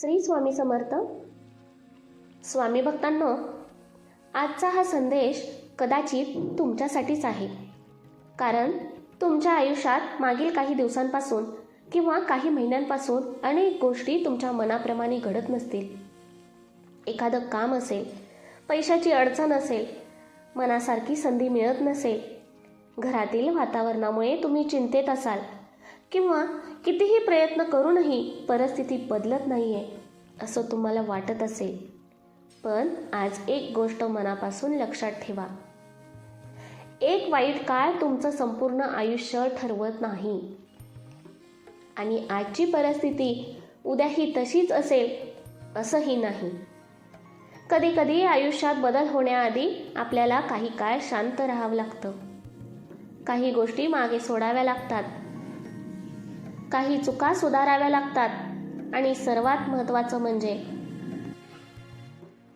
श्री स्वामी समर्थ. स्वामी भक्तांनो, आजचा हा संदेश कदाचित तुमच्यासाठीच आहे. कारण तुमच्या आयुष्यात मागील काही दिवसांपासून किंवा काही महिन्यांपासून अनेक गोष्टी तुमच्या मनाप्रमाणे घडत नसतील. एखादं काम असेल, पैशाची अडचण असेल, मनासारखी संधी मिळत नसेल, घरातील वातावरणामुळे तुम्ही चिंतेत असाल किंवा कितीही प्रयत्न करूनही परिस्थिती बदलत नाही आहे असं तुम्हाला वाटत असेल. पण आज एक गोष्ट मनापासून लक्षात ठेवा. एक वाईट काळ तुमचं संपूर्ण आयुष्य ठरवत नाही आणि आजची परिस्थिती उद्याही तशीच असेल असंही नाही. कधी कधी आयुष्यात बदल होण्याआधी आपल्याला काही काळ शांत राहावं लागतं. काही गोष्टी मागे सोडाव्या लागतात, काही चुका सुधाराव्या लागतात आणि सर्वात महत्त्वाचं म्हणजे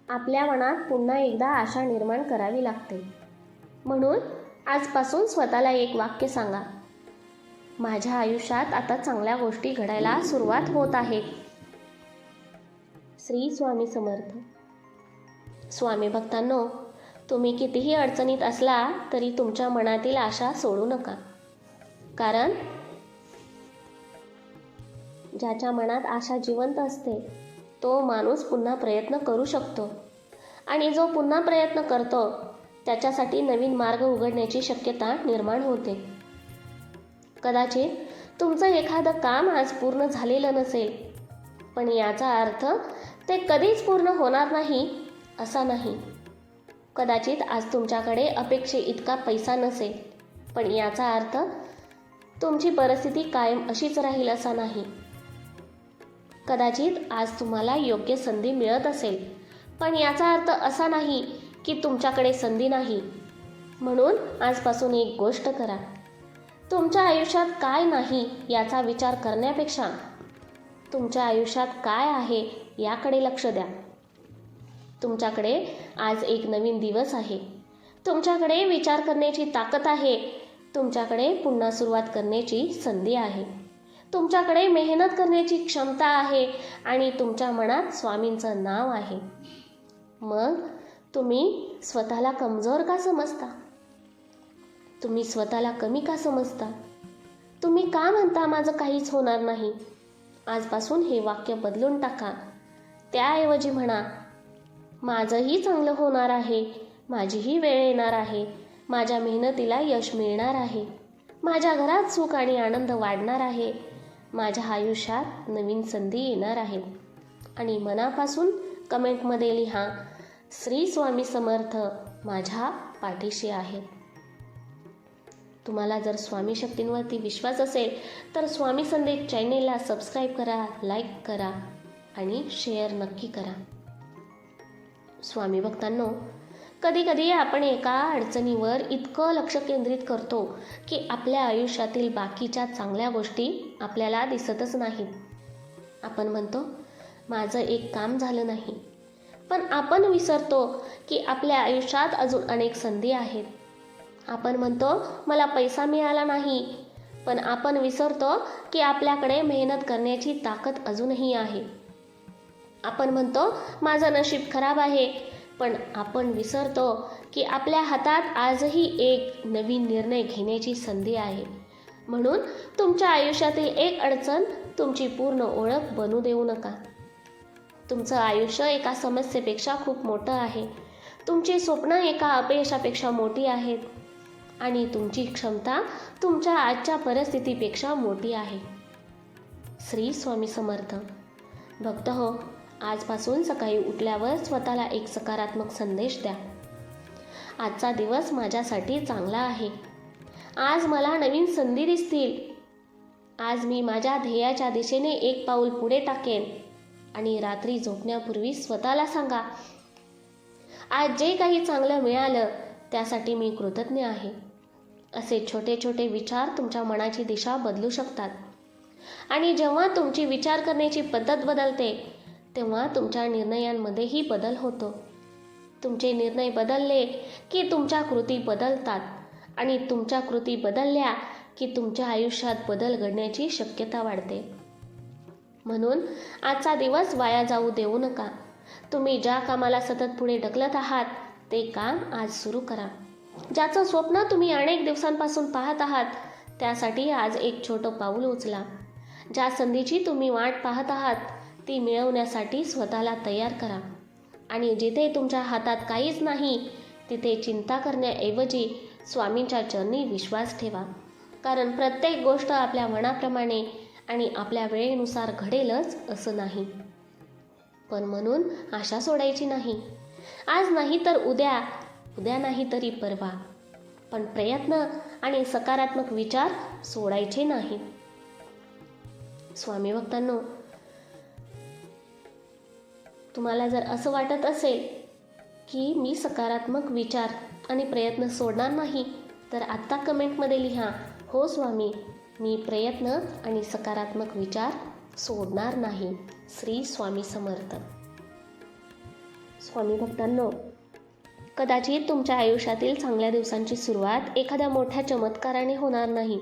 आपल्या मनात पुन्हा एकदा आशा निर्माण करावी लागते. म्हणून आजपासून स्वतःला एक वाक्य सांगा, माझ्या आयुष्यात आता चांगल्या गोष्टी घडायला सुरुवात होत आहे. श्री स्वामी समर्थ. स्वामी भक्तांनो, तुम्ही कितीही अडचणीत असला तरी तुमच्या मनातील आशा सोडू नका. कारण ज्याच्या मनात आशा जिवंत असते तो माणूस पुन्हा प्रयत्न करू शकतो आणि जो पुन्हा प्रयत्न करतो त्याच्यासाठी नवीन मार्ग उघडण्याची शक्यता निर्माण होते. कदाचित तुमचं एखादं काम आज पूर्ण झालेलं नसेल, पण याचा अर्थ ते कधीच पूर्ण होणार नाही असा नाही. कदाचित आज तुमच्याकडे अपेक्षे इतका पैसा नसेल, पण याचा अर्थ तुमची परिस्थिती कायम अशीच राहील असा नाही. कदाचित आज तुम्हाला योग्य संधी मिळत असेल, पण याचा अर्थ असा नाही की तुमच्याकडे संधी नाही. म्हणून आजपासून एक गोष्ट करा. तुमच्या आयुष्यात काय नाही याचा विचार करण्यापेक्षा तुमच्या आयुष्यात काय आहे याकडे लक्ष द्या. तुमच्याकडे आज एक नवीन दिवस आहे. तुमच्याकडे विचार करण्याची ताकद आहे. तुमच्याकडे पुन्हा सुरुवात करण्याची संधी आहे. तुमच्याकडे मेहनत करण्याची क्षमता आहे आणि तुमच्या मनात स्वामींचं नाव आहे. मग तुम्ही स्वतःला कमजोर का समजता? तुम्ही स्वतःला कमी का समजता? तुम्ही का म्हणता माझं काहीच होणार नाही? आजपासून हे वाक्य बदलून टाका. त्याऐवजी म्हणा, माझंही चांगलं होणार आहे, माझीही वेळ येणार आहे, माझ्या मेहनतीला यश मिळणार आहे, माझ्या घरात सुख आणि आनंद वाढणार आहे, माझ्या आयुष्यात नवीन संधी येणार आहे. आणि मनापासून कमेंटमध्ये लिहा, श्री स्वामी समर्थ माझ्या पाठीशी आहे. तुम्हाला जर स्वामी शक्तींवरती विश्वास असेल तर स्वामी संदेश चॅनेलला सबस्क्राईब करा, लाईक करा आणि शेअर नक्की करा. स्वामी भक्तांनो, कधी कधी आपण एका अडचणीवर इतकं लक्ष केंद्रित करतो की आपल्या आयुष्यातील बाकीच्या चांगल्या गोष्टी आपल्याला दिसतच नाहीत. आपण म्हणतो, माझं एक काम झालं नाही, पण आपण विसरतो की आपल्या आयुष्यात अजून अनेक संधी आहेत. आपण म्हणतो, मला पैसा मिळाला नाही, पण आपण विसरतो की आपल्याकडे मेहनत करण्याची ताकद अजूनही आहे. आपण म्हणतो, माझं नशीब खराब आहे, पण आपण विसरतो की आपल्या हातात आजही एक नवीन निर्णय घेण्याची संधी आहे. म्हणून तुमच्या आयुष्यातील एक अडचण तुमची पूर्ण ओळख बनू देऊ नका. तुमचं आयुष्य एका समस्येपेक्षा खूप मोठं आहे. तुमची स्वप्न एका अपयशापेक्षा मोठी आहेत आणि तुमची क्षमता तुमच्या आजच्या परिस्थितीपेक्षा मोठी आहे. श्री स्वामी समर्थ. भक्त हो, आजपासून सकाळी उठल्यावर स्वतःला एक सकारात्मक संदेश द्या. आजचा दिवस माझ्यासाठी चांगला आहे. आज मला नवीन संधी दिसतील. आज मी माझ्या ध्येयाच्या दिशेने एक पाऊल पुढे टाकेन. आणि रात्री झोपण्यापूर्वी स्वतःला सांगा, आज जे काही चांगलं मिळालं त्यासाठी मी कृतज्ञ आहे. असे छोटे छोटे विचार तुमच्या मनाची दिशा बदलू शकतात. आणि जेव्हा तुमची विचार करण्याची पद्धत बदलते तेव्हा तुमच्या निर्णयांमध्येही बदल होतो. तुमचे निर्णय बदलले की तुमच्या कृती बदलतात आणि तुमच्या कृती बदलल्या की तुमच्या आयुष्यात बदल घडण्याची शक्यता वाढते. म्हणून आजचा दिवस वाया जाऊ देऊ नका. तुम्ही ज्या कामाला सतत पुढे ढकलत आहात ते काम आज सुरू करा. ज्याचं स्वप्न तुम्ही अनेक दिवसांपासून पाहत आहात त्यासाठी आज एक छोटं पाऊल उचला. ज्या संधीची तुम्ही वाट पाहत आहात ती मिळवण्यासाठी स्वतःला तयार करा. आणि जिथे तुमच्या हातात काहीच नाही तिथे चिंता करण्याऐवजी स्वामींच्या चरणी विश्वास ठेवा. कारण प्रत्येक गोष्ट आपल्या मनाप्रमाणे आणि आपल्या वेळेनुसार घडेलच असं नाही. पण म्हणून आशा सोडायची नाही. आज नाही तर उद्या, उद्या नाही तरी परवा. पण प्रयत्न आणि सकारात्मक विचार सोडायचे नाहीत. स्वामी भक्तांनो, तुम्हाला जर असं वाटत असेल की मी सकारात्मक विचार आणि प्रयत्न सोडणार नाही तर आत्ता कमेंटमध्ये लिहा, हो स्वामी, मी प्रयत्न आणि सकारात्मक विचार सोडणार नाही. श्री स्वामी समर्थ. स्वामी भक्तांनो, कदाचित तुमच्या आयुष्यातील चांगल्या दिवसांची सुरुवात एखाद्या मोठ्या चमत्काराने होणार नाही.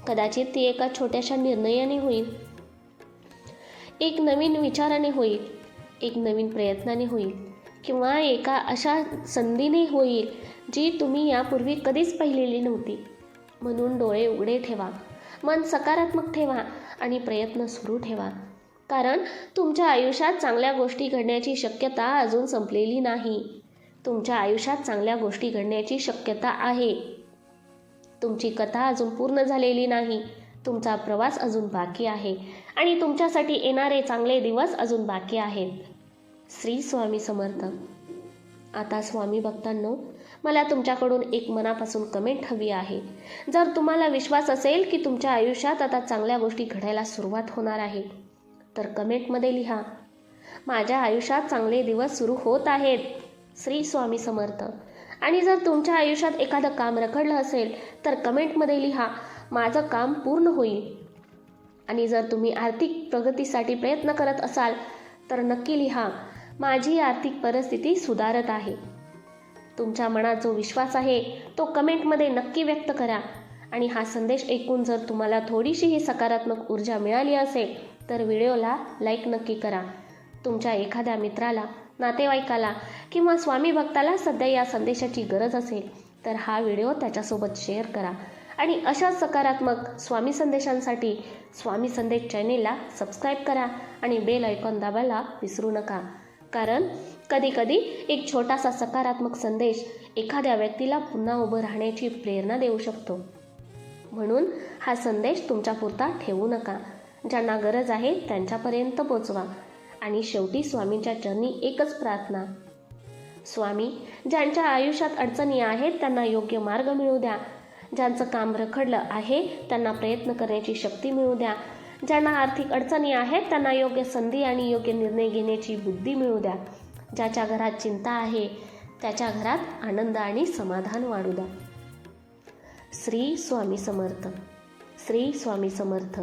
कदाचित ती एका छोट्याशा निर्णयाने होईल, एक नवीन विचाराने होईल, एक नवीन प्रयत्नाने होईल किंवा एका अशा संधीने होईल जी तुम्ही यापूर्वी कधीच पाहिलेली नव्हती. म्हणून डोळे उघडे ठेवा, मन सकारात्मक ठेवा आणि प्रयत्न सुरू ठेवा. कारण तुमच्या आयुष्यात चांगल्या गोष्टी घडण्याची शक्यता अजून संपलेली नाही. तुमच्या आयुष्यात चांगल्या गोष्टी घडण्याची शक्यता आहे. तुमची कथा अजून पूर्ण झालेली नाही. तुमचा प्रवास अजून बाकी आहे आणि तुमच्यासाठी येणारे चांगले दिवस अजून बाकी आहेत. श्री स्वामी समर्थ. आता स्वामी भक्तांनो, मला तुमच्याकडून एक मनापासून कमेंट हवी आहे. जर तुम्हाला विश्वास असेल की तुमच्या आयुष्यात आता चांगल्या गोष्टी घडायला सुरुवात होणार आहे तर कमेंटमध्ये लिहा, माझ्या आयुष्यात चांगले दिवस सुरू होत आहेत. श्री स्वामी समर्थ. आणि जर तुमच्या आयुष्यात एखादं काम रखडलं असेल तर कमेंटमध्ये लिहा, माझं काम पूर्ण होईल. आणि जर तुम्ही आर्थिक प्रगतीसाठी प्रयत्न करत असाल तर नक्की लिहा, माझी आर्थिक परिस्थिती सुधारत आहे. तुमच्या मनात जो विश्वास आहे तो कमेंटमध्ये नक्की व्यक्त करा. आणि हा संदेश ऐकून जर तुम्हाला थोडीशीही सकारात्मक ऊर्जा मिळाली असेल तर व्हिडिओला लाईक नक्की करा. तुमच्या एखाद्या मित्राला, नातेवाईकाला किंवा स्वामी भक्ताला सध्या या संदेशाची गरज असेल तर हा व्हिडिओ त्याच्यासोबत शेअर करा. आणि अशाच सकारात्मक स्वामी संदेशांसाठी स्वामी संदेश चॅनेलला सबस्क्राईब करा आणि बेल आयकॉन दाबायला विसरू नका. कारण कधीकधी एक छोटासा सकारात्मक संदेश एखाद्या व्यक्तीला पुन्हा उभं राहण्याची प्रेरणा देऊ शकतो. म्हणून हा संदेश तुमच्यापुरता ठेवू नका. ज्यांना गरज आहे त्यांच्यापर्यंत पोचवा. आणि शेवटी स्वामींच्या चरणी एकच प्रार्थना, स्वामी, ज्यांच्या आयुष्यात अडचणी आहेत त्यांना योग्य मार्ग मिळू द्या. ज्यांचं काम रखडलं आहे त्यांना प्रयत्न करण्याची शक्ती मिळू द्या. ज्यांना आर्थिक अडचणी आहेत त्यांना योग्य संधी आणि योग्य निर्णय घेण्याची बुद्धी मिळू द्या. ज्याच्या घरात चिंता आहे त्याच्या घरात आनंद आणि समाधान वाढू द्या. श्री स्वामी समर्थ. श्री स्वामी समर्थ.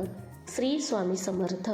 श्री स्वामी समर्थ.